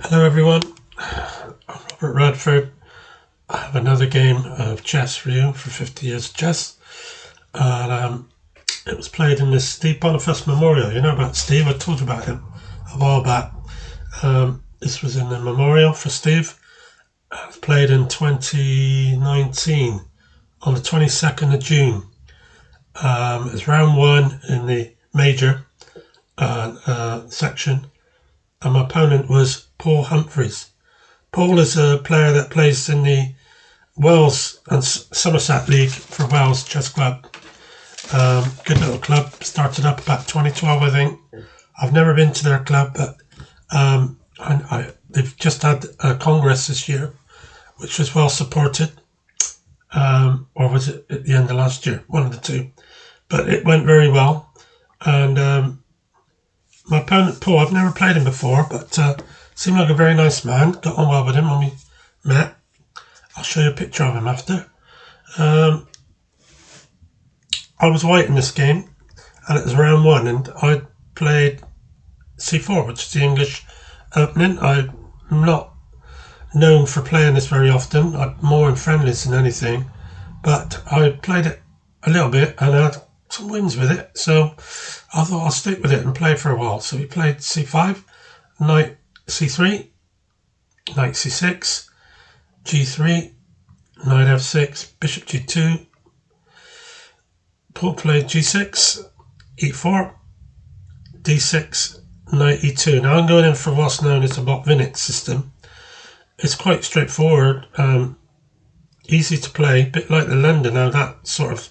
Hello everyone, I'm Robert Radford. I have another game of chess for you for 50 years of chess. And it was played in this Steve Boniface Memorial. You know about Steve, I told you about him a while back. This was in the Memorial for Steve. It was played in 2019 on the 22nd of June. It was round one in the major section, and my opponent was Paul Humphreys. Paul is a player that plays in the Wales and Somerset League for Wales Chess Club. Good little club, started up about 2012 I think. I've never been to their club, but they've just had a congress this year, which was well supported, or was it at the end of last year? One of the two. But it went very well, and my opponent Paul, I've never played him before, but seemed like a very nice man. Got on well with him when we met. I'll show you a picture of him after. I was white in this game, and it was round one, and I played c4, which is the English opening. I'm not known for playing this very often. I'm more in friendlies than anything, but I played it a little bit and I had some wins with it, so I thought I'll stick with it and play for a while. So we played c5, knight c3, knight c6, g3, knight f6, bishop g2. Paul played g6, e4, d6, knight e2. Now I'm going in for what's known as the Botvinnik system. It's quite straightforward, easy to play, a bit like the Lender. Now that sort of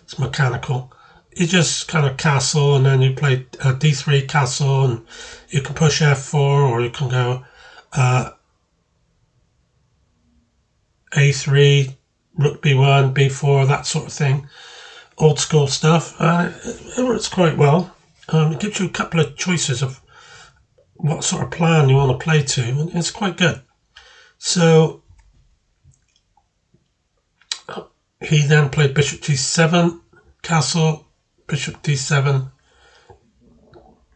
is mechanical. You just kind of castle, and then you play d3 castle, and you can push f4, or you can go a3, rook b1, b4, that sort of thing. Old school stuff. It works quite well. It gives you a couple of choices of what sort of plan you want to play to, and it's quite good. So he then played bishop g7, castle, bishop d7,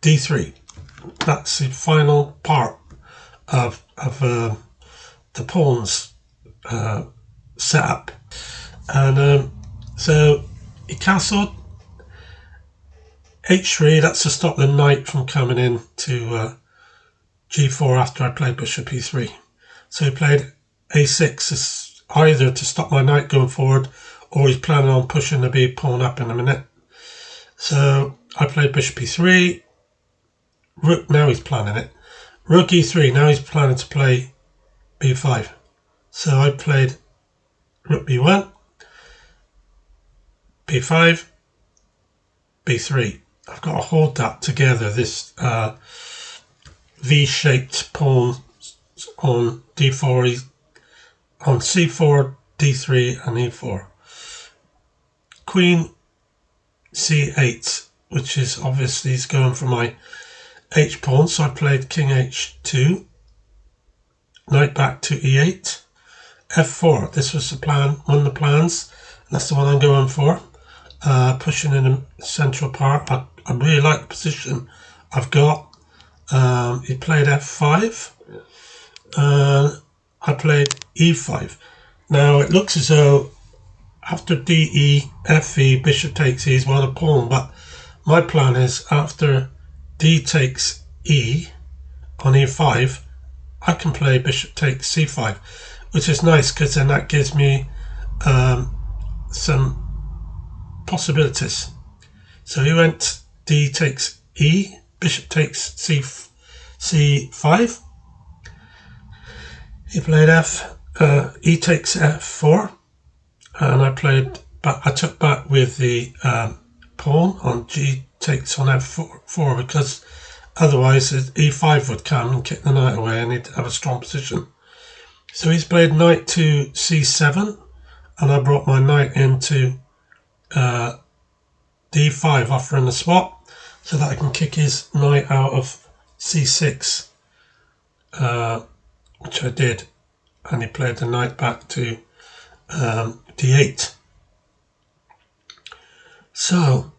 d3. That's the final part of the pawns setup. And so he castled h3, that's to stop the knight from coming in to g4 after I played bishop e3. So he played a6 either to stop my knight going forward, or he's planning on pushing the b pawn up in a minute. So I played bishop e3, rook, now he's planning it. Rook e3, now he's planning to play b5. So I played rook b1, b5, b3. I've got to hold that together, this V-shaped pawn on d4, on c4, d3 and e4. Queen c8, which is obviously is going for my h pawn, so I played king h2, knight back to e8, f4. This was the plan, one of the plans, and that's the one I'm going for. Pushing in the central part. I really like the position I've got. He played f5. I played e5. Now it looks as though after de, fe, bishop takes e is one a pawn, but my plan is after d takes e on e5, I can play bishop takes c5, which is nice because then that gives me some possibilities. So he went d takes e, bishop takes c5. He played e takes f4, and I took back with the pawn on g takes on f4 because otherwise e5 would come and kick the knight away and he'd have a strong position. So he's played knight to c7, and I brought my knight into d5, offering a swap so that I can kick his knight out of c6, which I did, and he played the knight back to d8. So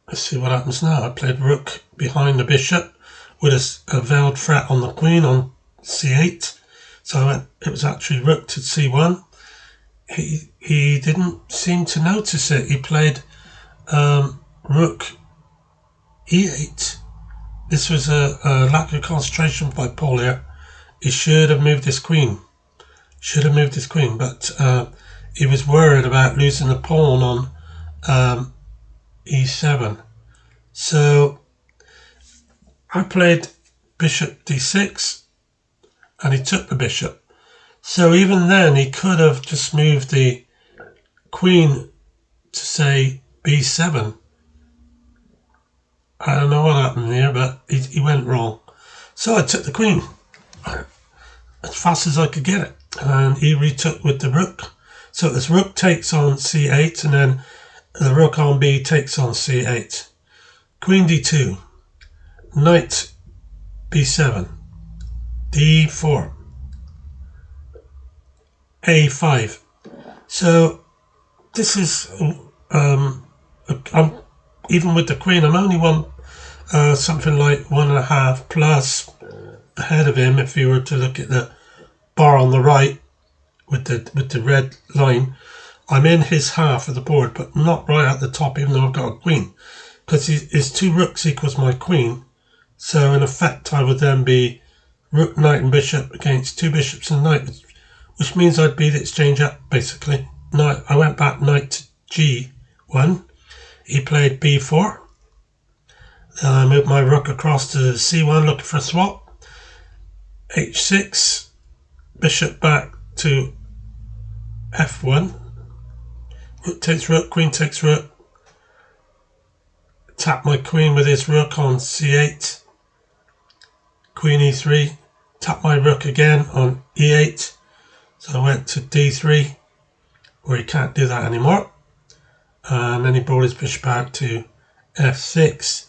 let's see what happens now. I played rook behind the bishop, with a veiled threat on the queen on c8. So it was actually rook to c1. He didn't seem to notice it. He played rook e8. This was a lack of concentration by Paul here. He should have moved his queen. But he was worried about losing the pawn on e7. So I played bishop d6 and he took the bishop. So even then he could have just moved the queen to say b7. I don't know what happened here, but he went wrong. So I took the queen as fast as I could get it, and he retook with the rook. So this rook takes on c8, and then the rook on b takes on c8. Queen d2, knight b7, d4, a5. So this is I'm even with the queen, I'm only something like 1.5 plus ahead of him. If you were to look at the bar on the right with the red line, I'm in his half of the board, but not right at the top, even though I've got a queen, because his 2 rooks equals my queen. So in effect, I would then be rook, knight, and bishop against 2 bishops and knight, which means I'd beat the exchange up basically. Knight, I went back knight to g1. He played b4. Then I moved my rook across to c1 looking for a swap. h6. Bishop back to f1. Rook takes rook, queen takes rook. Tap my queen with his rook on c8. Queen e3. Tap my rook again on e8. So I went to d3, where he can't do that anymore. And then he brought his bishop out to f6.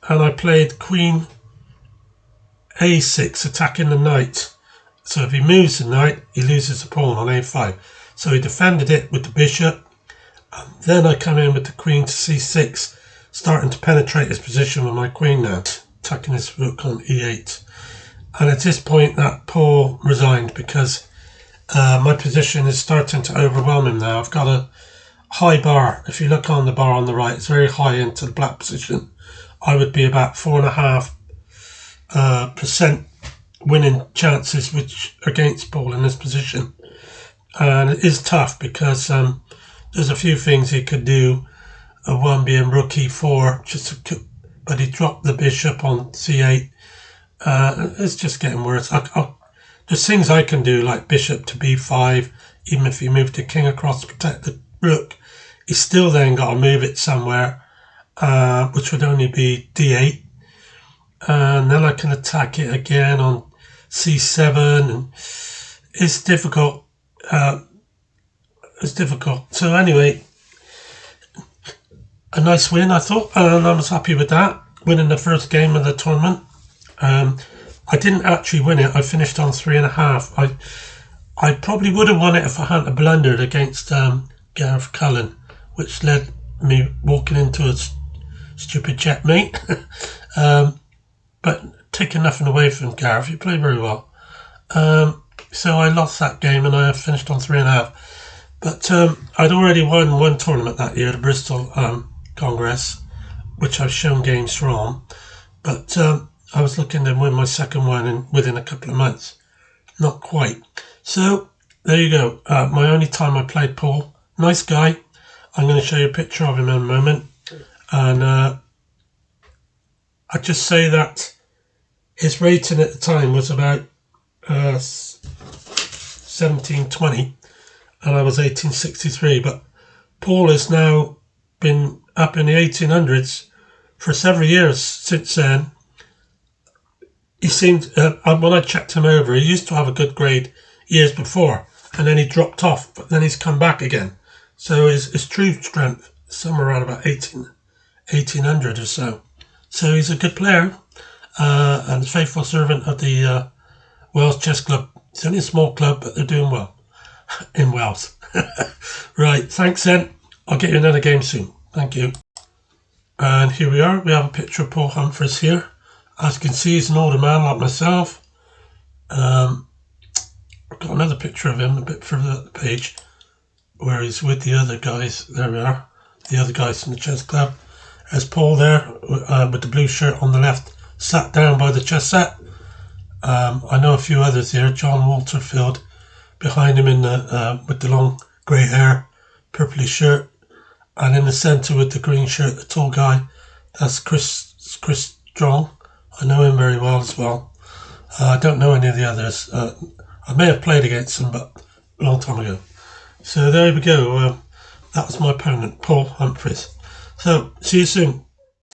And I played queen a6, attacking the knight. So if he moves the knight, he loses the pawn on a5. So he defended it with the bishop. And then I come in with the queen to c6, starting to penetrate his position with my queen now, attacking his rook on e8. And at this point, that Paul resigned, because my position is starting to overwhelm him now. I've got a high bar. If you look on the bar on the right, it's very high into the black position. I would be about 4.5% winning chances, which against Paul in this position. And it is tough because there's a few things he could do. One being rook e4, but he dropped the bishop on c8. It's just getting worse. There's things I can do, like bishop to b5. Even if you move the king across to protect the rook, he's still then got to move it somewhere, which would only be d8. And then I can attack it again on c7, and it's difficult. So anyway, a nice win, I thought, and I was happy with that, winning the first game of the tournament. I didn't actually win it. I finished on 3.5. I probably would have won it if I hadn't blundered against Gareth Cullen, which led me walking into a stupid checkmate. But taking nothing away from Gareth, he played very well. So I lost that game and I finished on 3.5. But I'd already won one tournament that year, the Bristol Congress, which I've shown games from. But I was looking to win my second one within a couple of months. Not quite. So there you go. My only time I played Paul. Nice guy. I'm going to show you a picture of him in a moment. And I'd just say that his rating at the time was about 1720, and I was 1863. But Paul has now been up in the 1800s for several years since then. He seemed, when I checked him over, he used to have a good grade years before, and then he dropped off, but then he's come back again. So his true strength is somewhere around about 1800 or so. So he's a good player, and a faithful servant of the Wales Chess Club. It's only a small club, but they're doing well in Wales. Right, thanks then. I'll get you another game soon. Thank you. And here we are. We have a picture of Paul Humphreys here. As you can see, he's an older man like myself. I've got another picture of him a bit further up the page where he's with the other guys. There we are, the other guys from the chess club. There's Paul there with the blue shirt on the left, sat down by the chess set. I know a few others here. John Walterfield behind him in the with the long grey hair, purpley shirt, and in the centre with the green shirt, the tall guy. That's Chris Strong. I know him very well as well. I don't know any of the others. I may have played against them, but a long time ago. So there we go. That was my opponent, Paul Humphreys. So see you soon.